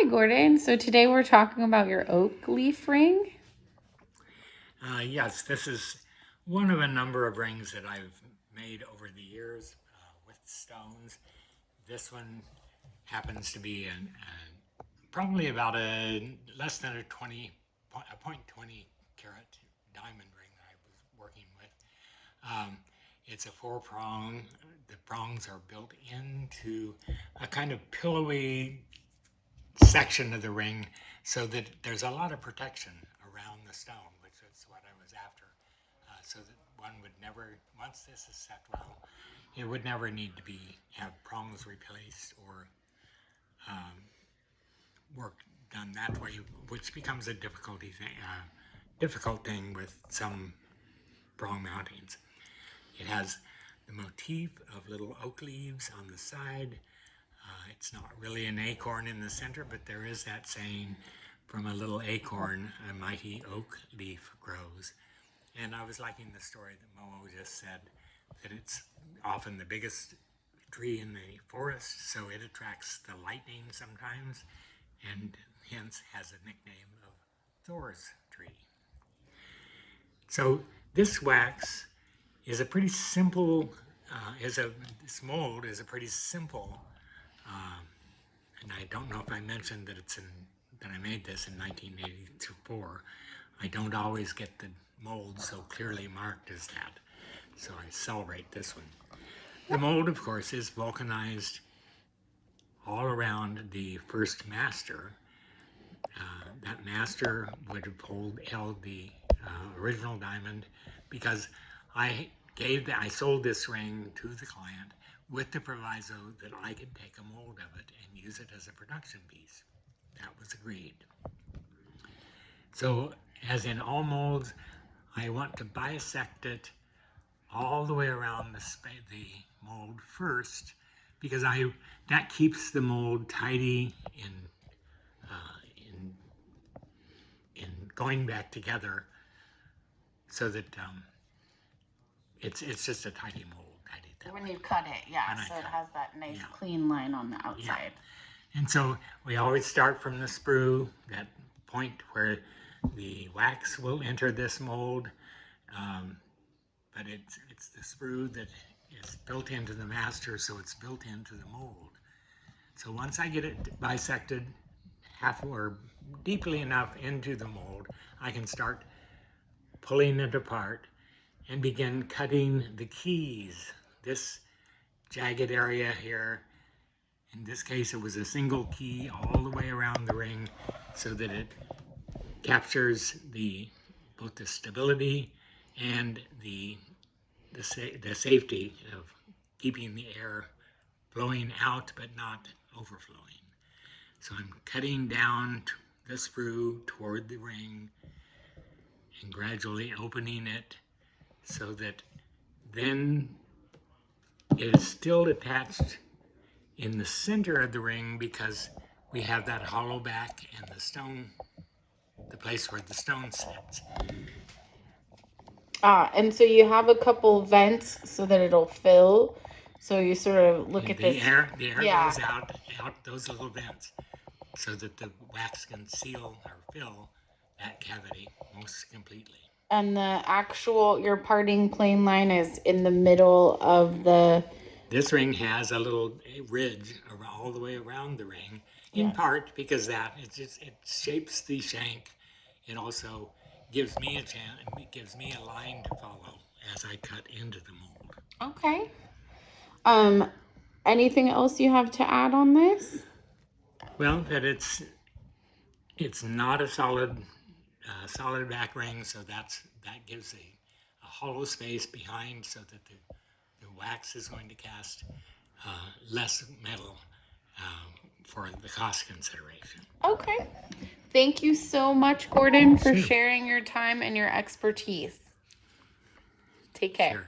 Hi, Gordon. So today we're talking about your oak leaf ring. Yes, this is one of a number of rings that I've made over the years with stones. This one happens to be probably about a less than a point 20 carat diamond ring that I was working with. It's a four prong. The prongs are built into a kind of pillowy section of the ring so that there's a lot of protection around the stone, which is what I was after. So that one would never, once this is set well, it would never need to have prongs replaced or work done that way, which becomes a difficult thing with some prong mountings. It has the motif of little oak leaves on the side. It's not really an acorn in the center, but there is that saying, from a little acorn, a mighty oak leaf grows. And I was liking the story that Momo just said, that it's often the biggest tree in the forest, so it attracts the lightning sometimes, and hence has a nickname of Thor's tree. So this wax is a pretty simple, this mold is a pretty simple, and I don't know if I mentioned that that I made this in 1984. I don't always get the mold so clearly marked as that, so I celebrate this one. The mold, of course, is vulcanized all around the first master. That master would have held the original diamond, because I sold this ring to the client with the proviso that I could take a mold of it and use it as a production piece. That was agreed. So, as in all molds, I want to bisect it all the way around the mold first, because that keeps the mold tidy in going back together, so that it's just a tidy mold. When you cut it, yeah, so it has that nice clean line on the outside. And so we always start from the sprue, that point where the wax will enter this mold, but it's the sprue that is built into the master, so it's built into the mold. So once I get it bisected half or deeply enough into the mold, I can start pulling it apart and begin cutting the keys. This jagged area here, in this case, it was a single key all the way around the ring, so that it captures both the stability and the safety of keeping the air blowing out but not overflowing. So I'm cutting down the sprue toward the ring and gradually opening it, so that then it is still attached in the center of the ring, because we have that hollow back and the place where the stone sits. And so you have a couple vents so that it'll fill. So you sort of look at this. The air goes out those little vents, so that the wax can seal or fill that cavity most completely. And your parting plane line is in the middle of the... This ring has a little ridge all the way around the ring, in part because it shapes the shank. It also gives me a line to follow as I cut into the mold. Okay. Anything else you have to add on this? Well, that it's not a solid back ring, so that gives a hollow space behind, so that the wax is going to cast less metal for the cost consideration. Okay. Thank you so much, Gordon, for sharing your time and your expertise. Take care. Sure.